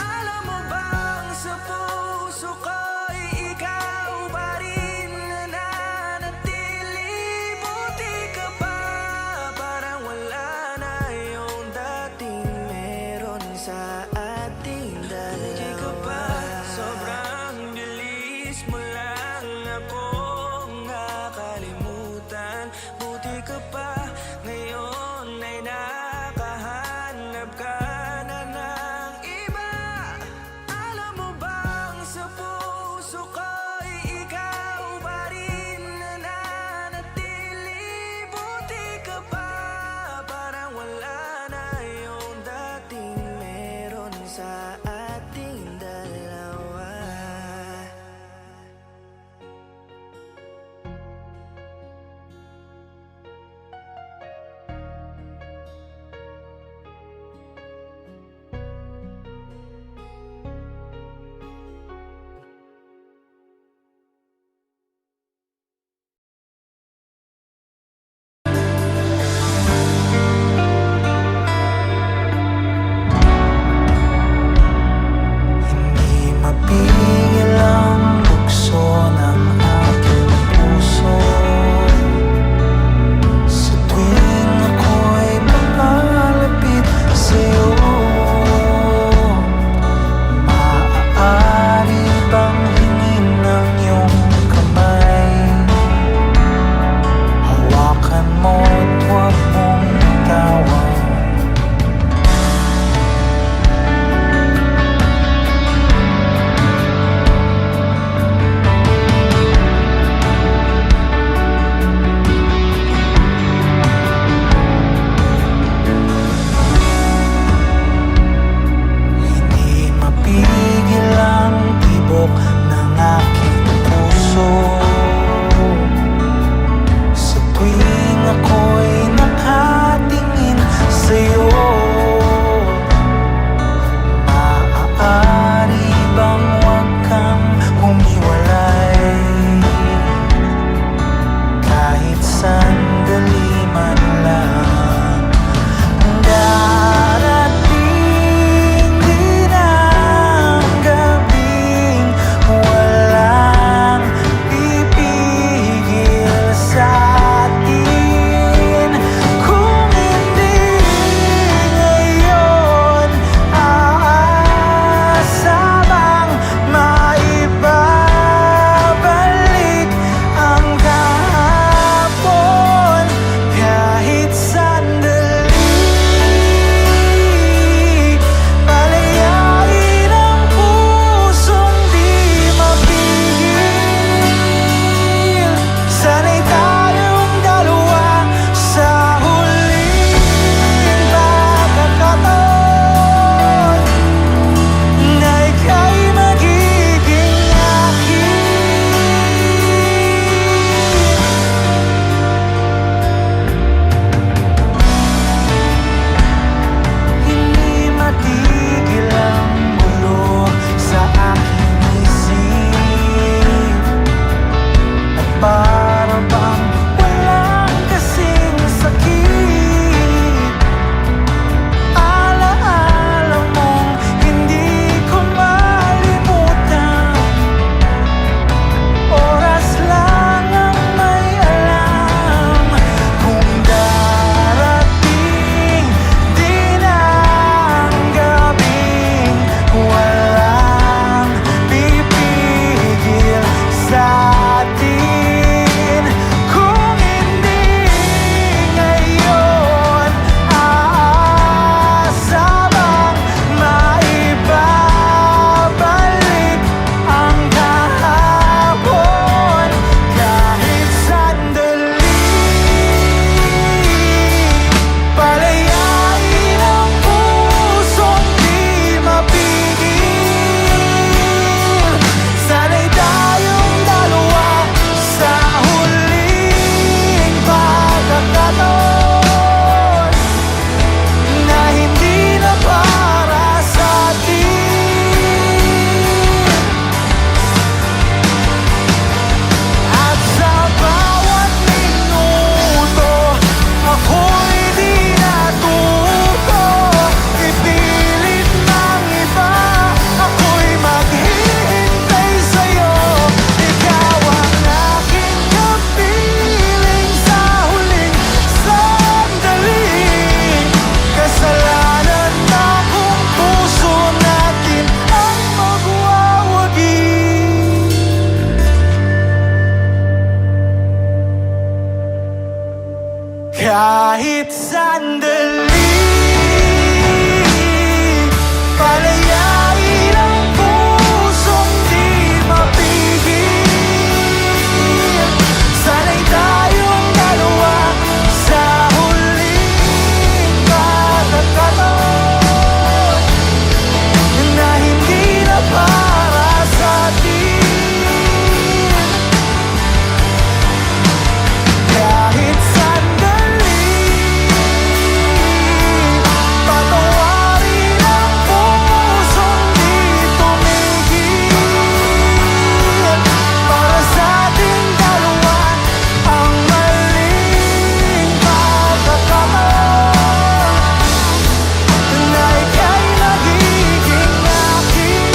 Alam mo bang sa puso ko'y ikaw pa rin nananatili. Buti ka pa, parang wala na yung dating meron sa ating dalawa. Buti ka pa, sobrang bilis mo lang akong nakalimutan. Kahit sandali, palayain ang pusong di mapigil. Sana'y tayong dalawa sa huling pagkakataon na hindi na para sa atin. Kahit sandali, patawarin ang pusong di tumigil. Para sa ating dalawa ang maling pagkakataon na ika'y nagiging akin.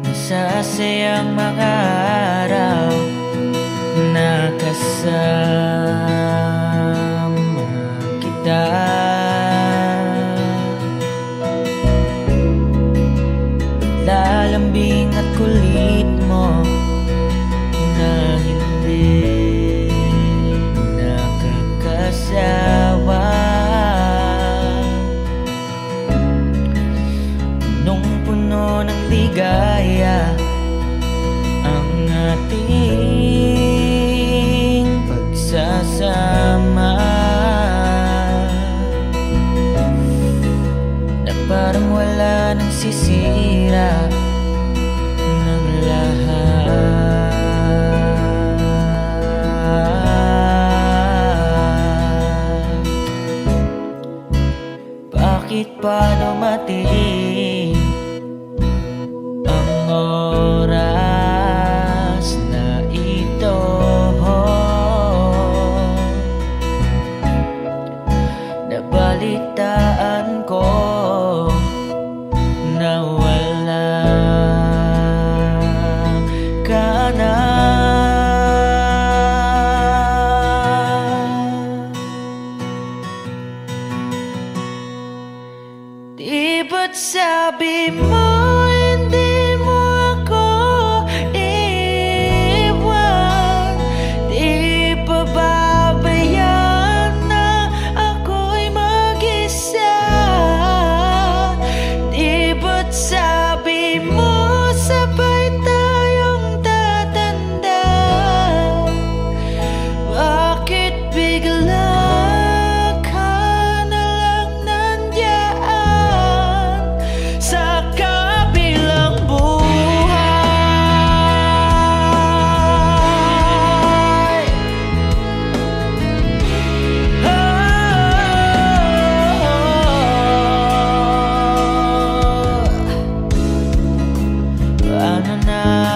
Masasayang mga araw na kasama kita. Lalambing at kulit mo na hindi nakakasawa. Punong-puno ng ligaya ang ating pagsasama, na parang wala nang sisira ng lahat.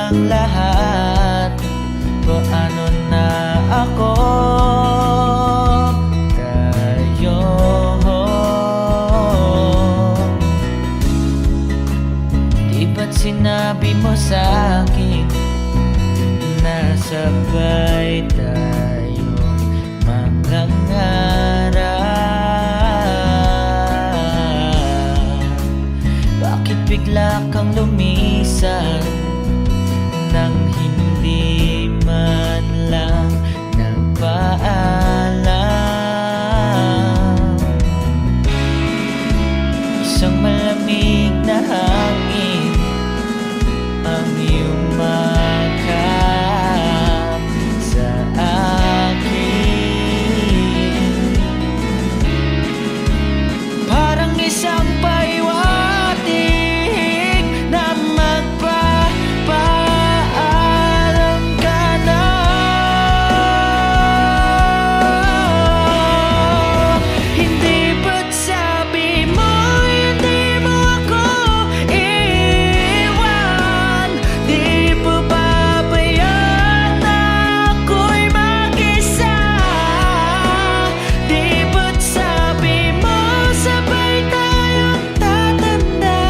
ang lahat, paano na ako tayo? Di ba't sinabi mo sa'kin na sabay tayong mangangarap? Bakit bigla kang lumisan nang hindi man lang nagpaalam? Isang malamig na hangin ang iyong makap sa akin, parang isang paiwatig na magpapaalam ka na. Hindi ba't sabi mo hindi mo ako iwan? Di pa babayaan na ako'y mag-isa? Di ba't sabi mo sabay tayong tatanda?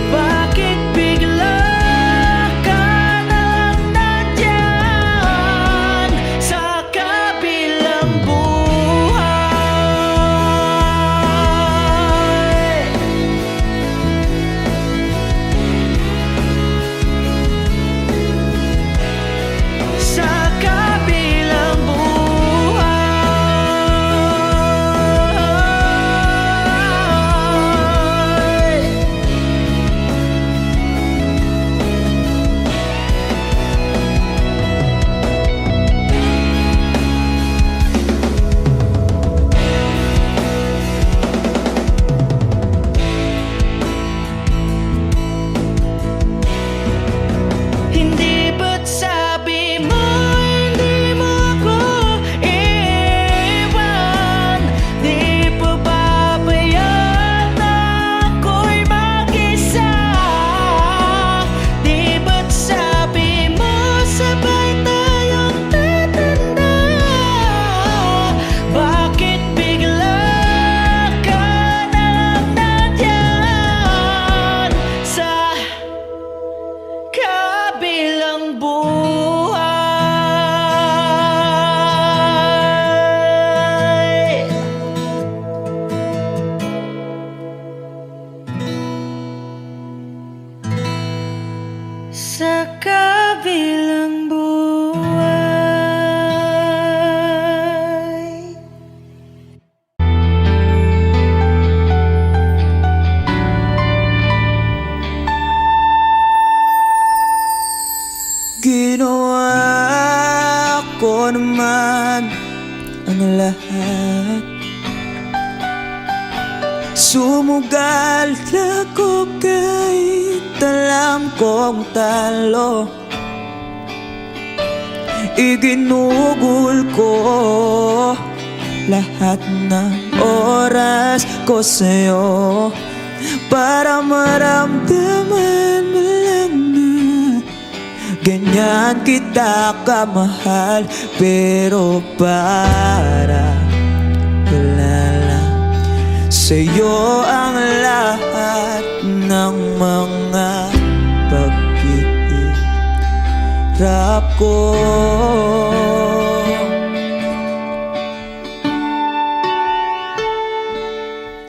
Bakit bigla ka na lang nandyan sa kabilang buhay? Sa kabilang buhay. Hindi ba't sabi mo hindi mo ako iwan? Di pa babayaan na ako'y mag-isa? Di ba't sabi mo sabay tayong tatanda? Bakit bigla ka na lang nandyan sa kabilang buhay? Sa kabilang buhay. Ginawa ko naman ang lahat. Sumugal ako kahit alam kong talo. Iginugol ko lahat ng oras ko sa'yo para maramdaman mo lang na ganyan kita kamahal. Pero para wala lang sa'yo ang lahat ng mga paghihirap ko.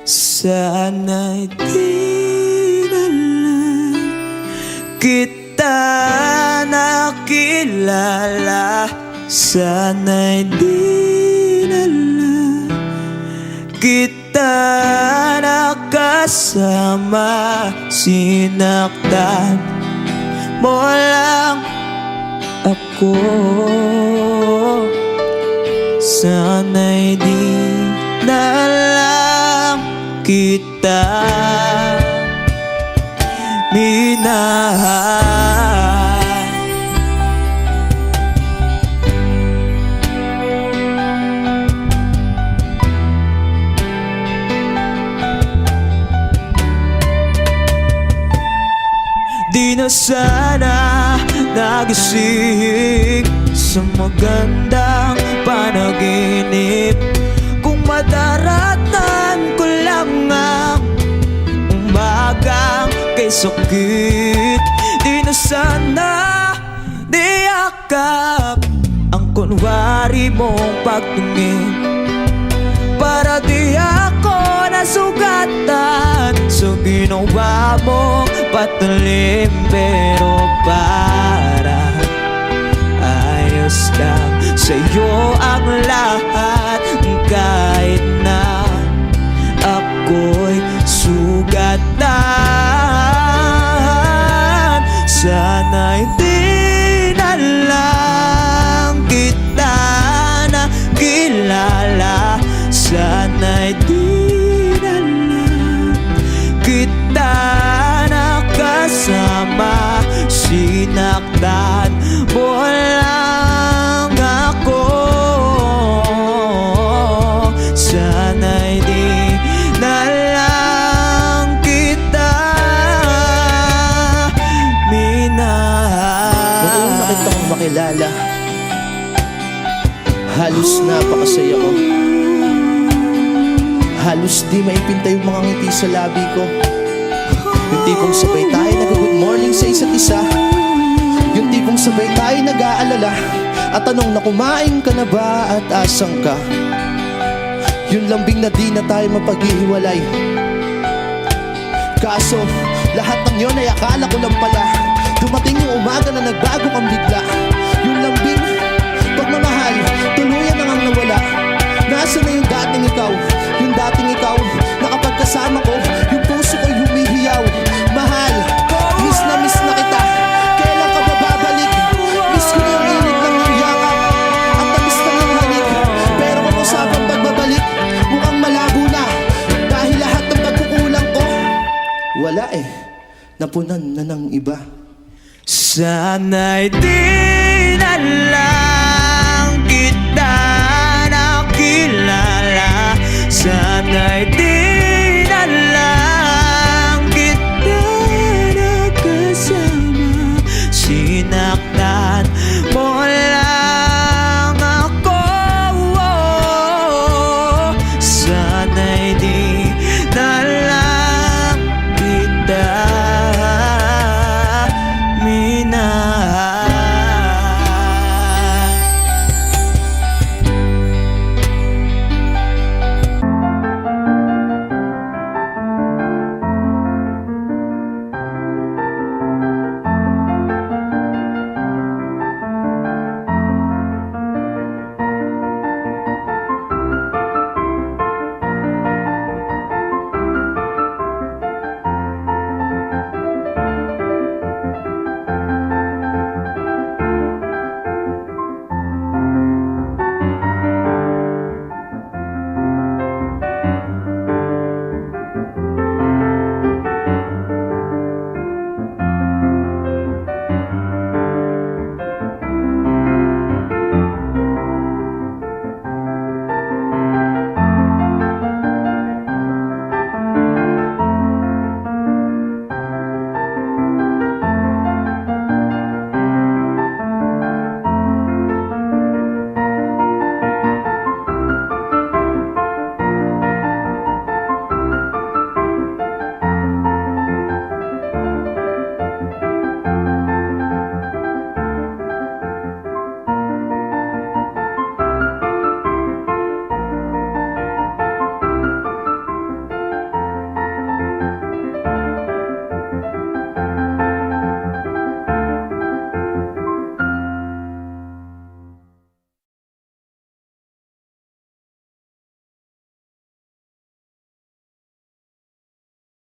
Sana'y di na lang kita nakilala. Sana'y di na lang kita nakasama. Sinaktan mo lang ako. Sana'y di na lang kita minahal. Di na sana nagising sa magandang panaginip. Kung madaratan ko lang ang umagang kay sakit. Di na sana niyakap ang kunwari mong pagtingin, para di ako nasugatan sa ginawa mong patalim. Pero para ayos lang sa'yo ang lahat, kahit na ako'y sugatan. Sana'y di na lang kita nakilala, sana'y di na lang kita nakasama. Sinaktan mo lang ako, sana'y di na lang kita minahal. Noong nakita kong makilala, halos napakasaya ko. Halos di maipinta yung mga ngiti sa labi ko. Yung tipong sabay tayo nag-good morning sa isa't isa. Yung tipong sabay tayo nag-aalala at tanong na kumain ka na ba at asang ka. Yung lambing na di na tayo mapaghihiwalay. Kaso lahat ng yun ay akala ko lang pala. Dumating yung umaga na nagbago kang bigla. Yung lambing, pagmamahal, tuluyan na ngang nawala. Nasaan na yung dating ikaw? Yung dating ikaw na kapag kasama ko, yung puso ko'y humihiyaw. Mahal, miss na kita. Kailan ka ba babalik? Miss ko na yung init ng iyong yakap at tamis na ng halik. Pero kung usapang pagbabalik, mukhang malabo na. Dahil lahat ng pagkukulang ko, wala eh, napunan na ng iba. Sana'y di na lang kita nakilala, sana'y